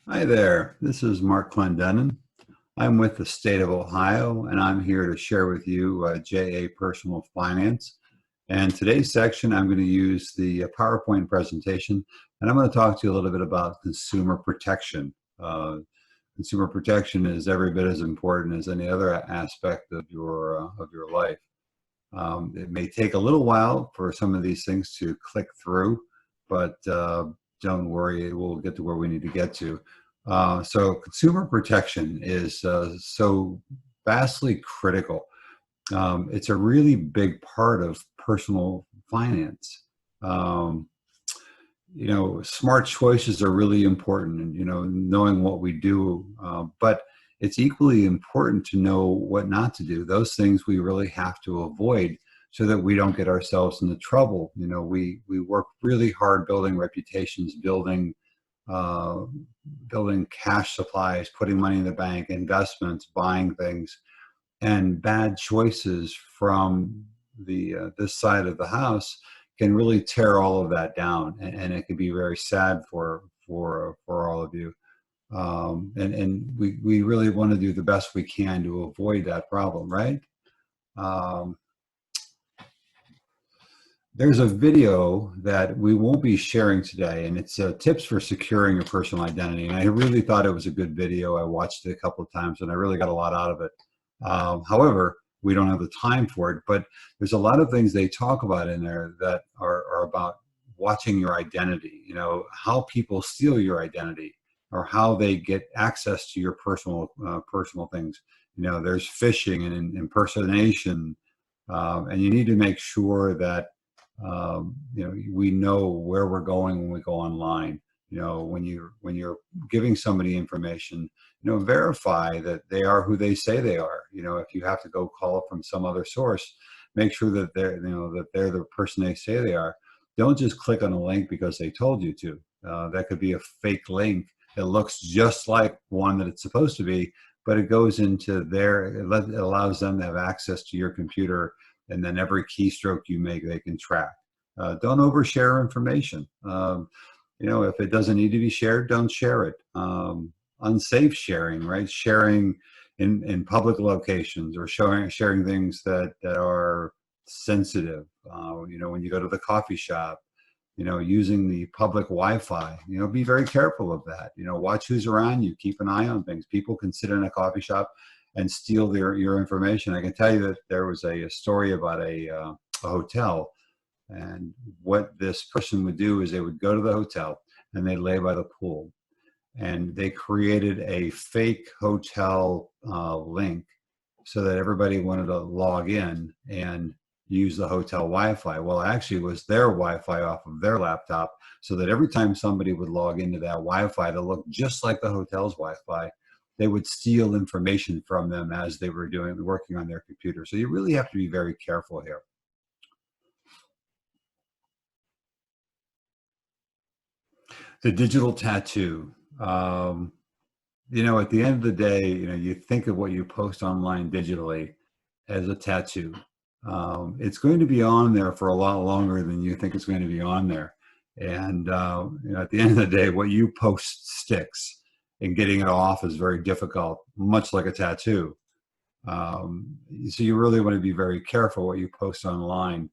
Hi there, this is Mark Clendenin. I'm with the state of Ohio, and I'm here to share with you JA Personal Finance. And today's section, I'm going to use the PowerPoint presentation, and I'm going to talk to you a little bit about consumer protection. Consumer protection is every bit as important as any other aspect of your life. It may take a little while for some of these things to click through, but don't worry, we'll get to where we need to get to. So consumer protection is so vastly critical. It's a really big part of personal finance. Um, Smart choices are really important, and knowing what we do, but it's equally important to know what not to do. Those things we really have to avoid so that we don't get ourselves into trouble. We work really hard building reputations, uh, building cash supplies, putting money in the bank, investments, buying things, and bad choices from the this side of the house can really tear all of that down, and it can be very sad for all of you. And we really want to do the best we can to avoid that problem, right? Um, there's a video that we won't be sharing today, and it's tips for securing your personal identity. And I really thought it was a good video. I watched it a couple of times, and I really got a lot out of it. However, we don't have the time for it, but there's a lot of things they talk about in there that are about watching your identity, how people steal your identity or how they get access to your personal things. There's phishing and impersonation, and you need to make sure that we know where we're going when we go online. When you're giving somebody information, verify that they are who they say they are. If you have to go call it from some other source, make sure that they're the person they say they are. Don't just click on a link because they told you to. That could be a fake link. It looks just like one that it's supposed to be, but it goes into it allows them to have access to your computer, and then every keystroke you make, they can track. Don't overshare information. If it doesn't need to be shared, don't share it. Unsafe sharing, right? Sharing in public locations, or sharing things that are sensitive. When you go to the coffee shop, using the public Wi-Fi, be very careful of that. Watch who's around you, keep an eye on things. People can sit in a coffee shop and steal your information. I can tell you that there was a story about a hotel, and what this person would do is they would go to the hotel and they'd lay by the pool, and they created a fake hotel link so that everybody wanted to log in and use the hotel Wi-Fi. Well, actually, it was their Wi-Fi off of their laptop, so that every time somebody would log into that Wi-Fi that looked just like the hotel's Wi-Fi, they would steal information from them as they were working on their computer. So you really have to be very careful here. The digital tattoo. At the end of the day, you think of what you post online digitally as a tattoo. It's going to be on there for a lot longer than you think it's going to be on there. And at the end of the day, what you post sticks, and getting it off is very difficult, much like a tattoo. So you really want to be very careful what you post online.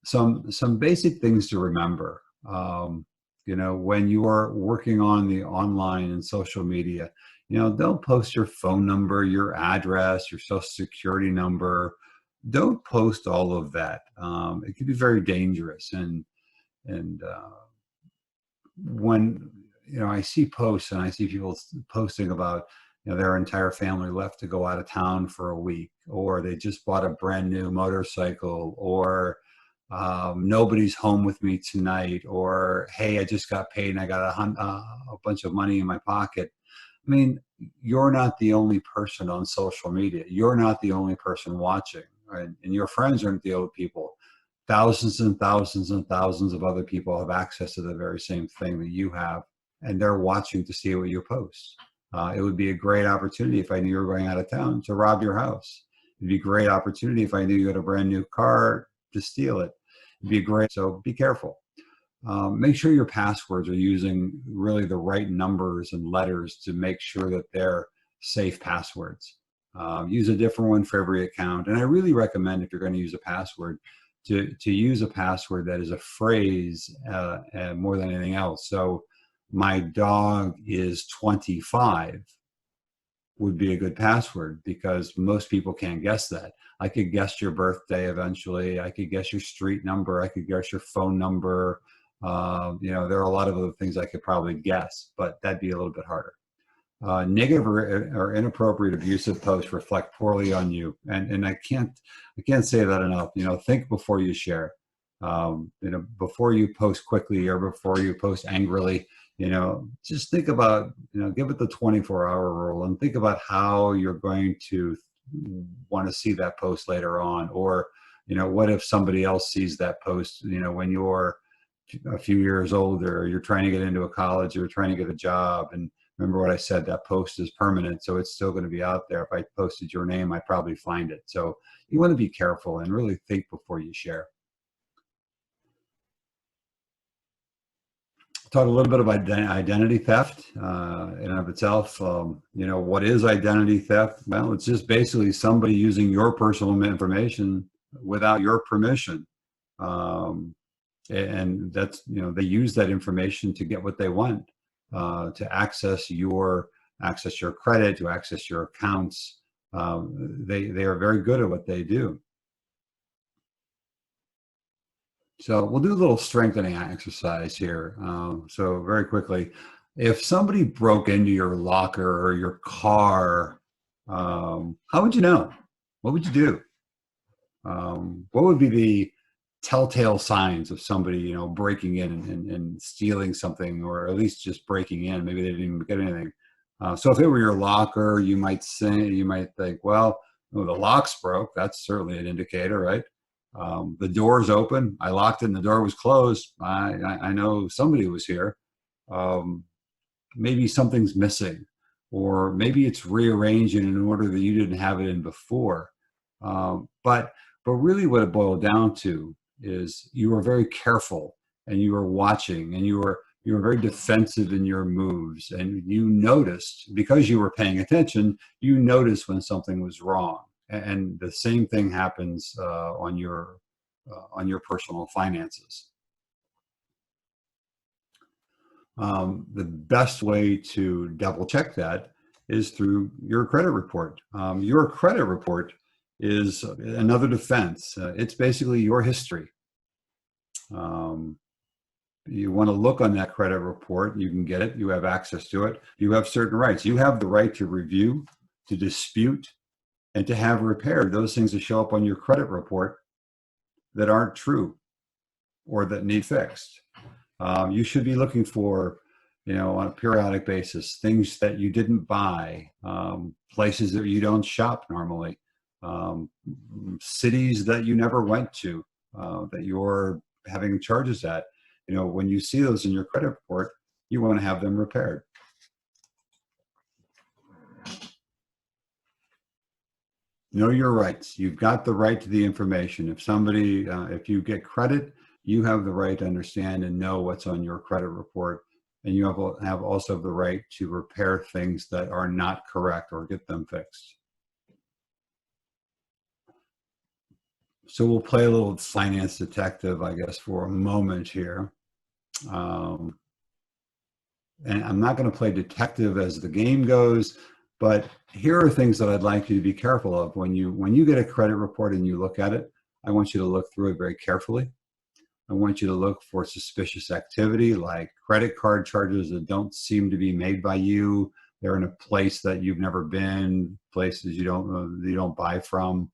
Some basic things to remember. When you are working on the online and social media, don't post your phone number, your address, your social security number. Don't post all of that. It can be very dangerous. And when I see posts, and I see people posting about their entire family left to go out of town for a week, or they just bought a brand new motorcycle, or nobody's home with me tonight, or hey, I just got paid and I got a bunch of money in my pocket. I mean, you're not the only person on social media. You're not the only person watching, right? And your friends aren't the only people. Thousands and thousands and thousands of other people have access to the very same thing that you have, and they're watching to see what you post. It would be a great opportunity if I knew you were going out of town to rob your house. It'd be a great opportunity if I knew you had a brand new car to steal it. It'd be great. So be careful. Make sure your passwords are using really the right numbers and letters to make sure that they're safe passwords. Use a different one for every account. And I really recommend, if you're going to use a password, to use a password that is a phrase more than anything else. So my dog is 25 would be a good password, because most people can't guess that. I could guess your birthday eventually. I could guess your street number. I could guess your phone number. There are a lot of other things I could probably guess, but that'd be a little bit harder. Negative or inappropriate abusive posts reflect poorly on you, and I can't say that enough. Think before you share. Before you post quickly or before you post angrily. Just think about, give it the 24-hour rule and think about how you're going to want to see that post later on. Or, what if somebody else sees that post, when you're a few years older, you're trying to get into a college, or you're trying to get a job. And remember what I said, that post is permanent, so it's still going to be out there. If I posted your name, I'd probably find it. So you want to be careful and really think before you share. Talk a little bit about identity theft in and of itself. What is identity theft? Well, it's just basically somebody using your personal information without your permission. And that's, they use that information to get what they want, to access your credit, to access your accounts. They are very good at what they do. So we'll do a little strengthening exercise here. So very quickly, if somebody broke into your locker or your car, how would you know? What would you do? What would be the telltale signs of somebody, breaking in and stealing something, or at least just breaking in? Maybe they didn't even get anything. So if it were your locker, you might think, well, the lock's broke. That's certainly an indicator, right? The door's open. I locked it and the door was closed. I know somebody was here. Maybe something's missing, or maybe it's rearranging in order that you didn't have it in before. But really what it boiled down to is you were very careful, and you were watching, and you were very defensive in your moves, and you noticed, because you were paying attention, you noticed when something was wrong. And the same thing happens on your personal finances. The best way to double check that is through your credit report. Your credit report is another defense. It's basically your history. You want to look on that credit report. You can get it. You have access to it. You have certain rights. You have the right to review, to dispute, and to have repaired those things that show up on your credit report that aren't true or that need fixed. You should be looking for, on a periodic basis, things that you didn't buy, places that you don't shop normally, cities that you never went to, that you're having charges at. When you see those in your credit report, you want to have them repaired. Know your rights. You've got the right to the information. If you get credit, you have the right to understand and know what's on your credit report. And you have also the right to repair things that are not correct or get them fixed. So we'll play a little finance detective, I guess, for a moment here. And I'm not going to play detective as the game goes, but here are things that I'd like you to be careful of. When you get a credit report and you look at it, I want you to look through it very carefully. I want you to look for suspicious activity, like credit card charges that don't seem to be made by you. They're in a place that you've never been, places you don't buy from.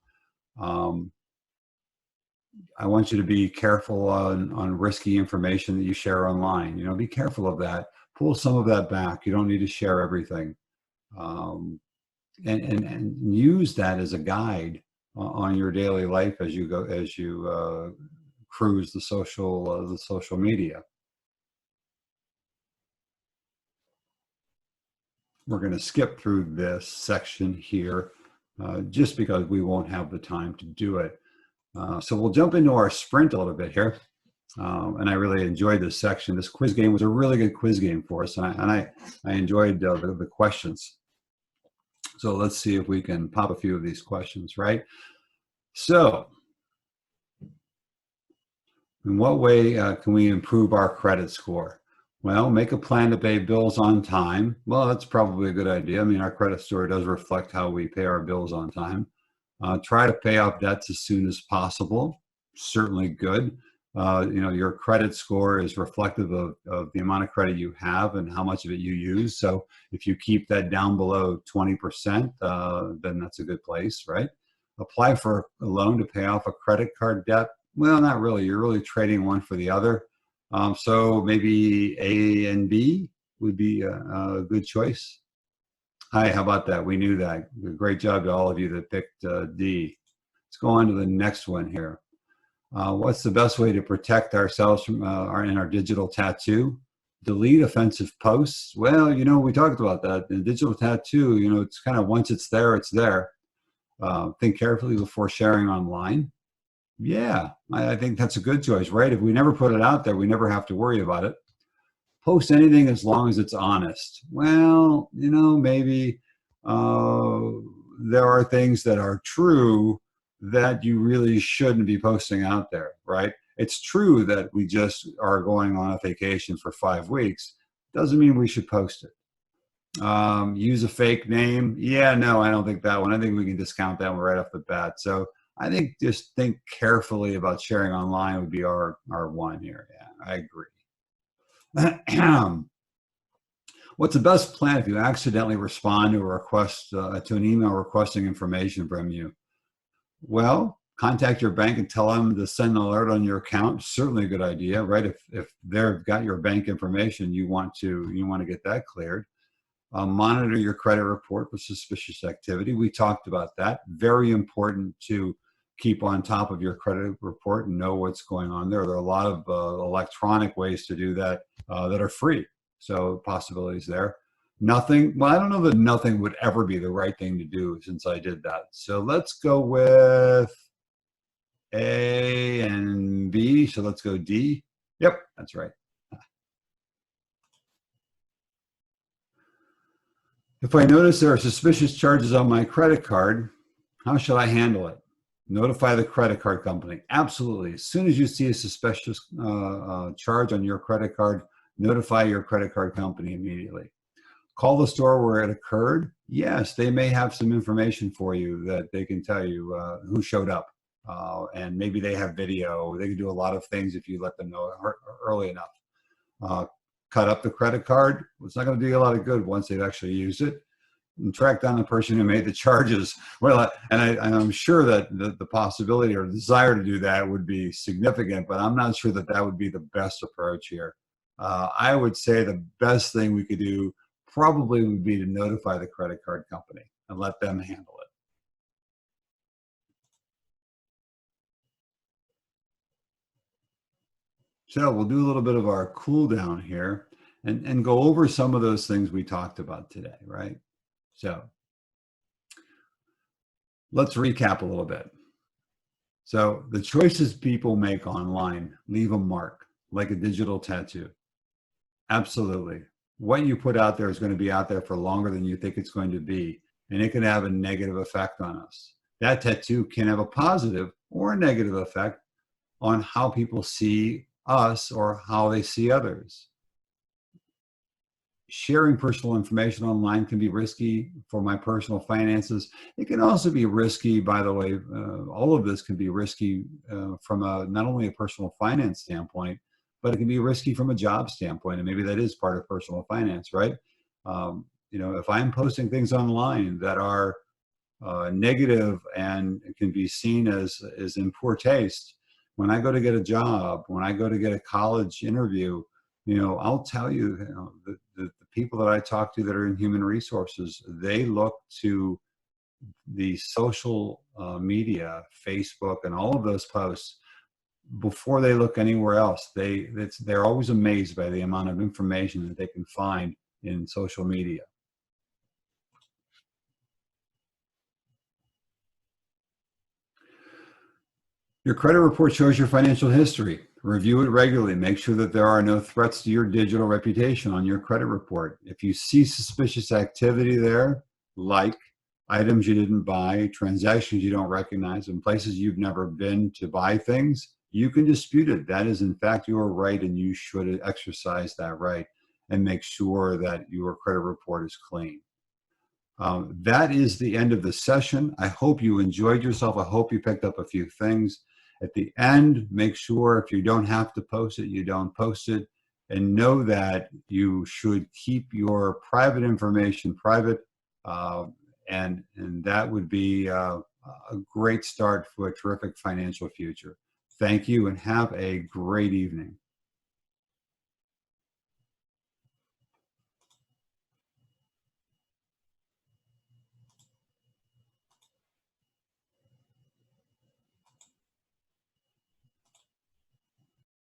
I want you to be careful on risky information that you share online. Be careful of that. Pull some of that back. You don't need to share everything. And use that as a guide on your daily life as you cruise the social media. We're going to skip through this section here just because we won't have the time to do it. So we'll jump into our sprint a little bit here. And I really enjoyed this section. This quiz game was a really good quiz game for us, and I enjoyed the questions. So let's see if we can pop a few of these questions, right? So, in what way can we improve our credit score? Well, make a plan to pay bills on time. Well, that's probably a good idea. I mean, our credit score does reflect how we pay our bills on time. Try to pay off debts as soon as possible. Certainly good. Your credit score is reflective of the amount of credit you have and how much of it you use. So if you keep that down below 20%, then that's a good place, right? Apply for a loan to pay off a credit card debt. Well, not really. You're really trading one for the other. So maybe A and B would be a good choice. Hi, how about that? We knew that. Great job to all of you that picked D. Let's go on to the next one here. What's the best way to protect ourselves from in our digital tattoo? Delete offensive posts. Well, we talked about that. In digital tattoo, it's kind of once it's there, it's there. Think carefully before sharing online. Yeah, I think that's a good choice, right? If we never put it out there, we never have to worry about it. Post anything as long as it's honest. Well, maybe there are things that are true that you really shouldn't be posting out there, right? It's true that we just are going on a vacation for 5 weeks. Doesn't mean we should post it. Use a fake name. Yeah, no, I don't think that one. I think we can discount that one right off the bat. So I think just think carefully about sharing online would be our one here. Yeah, I agree. What's the best plan if you accidentally respond to a request to an email requesting information from you? Well, contact your bank and tell them to send an alert on your account. Certainly a good idea, right? If they've got your bank information, you want to get that cleared. Monitor your credit report for suspicious activity. We talked about that. Very important to keep on top of your credit report and know what's going on there. There are a lot of electronic ways to do that that are free. So possibilities there. Nothing, well, I don't know that nothing would ever be the right thing to do since I did that. So let's go with A and B. So let's go D. Yep, that's right. If I notice there are suspicious charges on my credit card, how should I handle it? Notify the credit card company. Absolutely. As soon as you see a suspicious charge on your credit card, notify your credit card company immediately. Call the store where it occurred. Yes, they may have some information for you that they can tell you who showed up. And maybe they have video. They can do a lot of things if you let them know early enough. Cut up the credit card. It's not going to do you a lot of good once they've actually used it. And track down the person who made the charges. Well, I'm sure that the possibility or desire to do that would be significant, but I'm not sure that that would be the best approach here. I would say the best thing we could do probably would be to notify the credit card company and let them handle it. So we'll do a little bit of our cool down here and go over some of those things we talked about today, right? So let's recap a little bit. So the choices people make online leave a mark, like a digital tattoo. Absolutely. What you put out there is going to be out there for longer than you think it's going to be, and it can have a negative effect on us. That tattoo can have a positive or a negative effect on how people see us or how they see others. Sharing personal information online can be risky for my personal finances. It can also be risky, by the way, all of this can be risky from not only a personal finance standpoint, but it can be risky from a job standpoint. And maybe that is part of personal finance, right? If I'm posting things online that are negative and can be seen as in poor taste, when I go to get a job, when I go to get a college interview, I'll tell you, the people that I talk to that are in human resources, they look to the social media, Facebook, and all of those posts before they look anywhere else. They're always amazed by the amount of information that they can find in social media. Your credit report shows your financial history. Review it regularly. Make sure that there are no threats to your digital reputation on your credit report. If you see suspicious activity there, like items you didn't buy, transactions you don't recognize, and places you've never been to buy things, you can dispute it. That is, in fact, your right, and you should exercise that right and make sure that your credit report is clean. That is the end of the session. I hope you enjoyed yourself. I hope you picked up a few things. At the end, make sure if you don't have to post it, you don't post it. And know that you should keep your private information private. And that would be a great start for a terrific financial future. Thank you and have a great evening.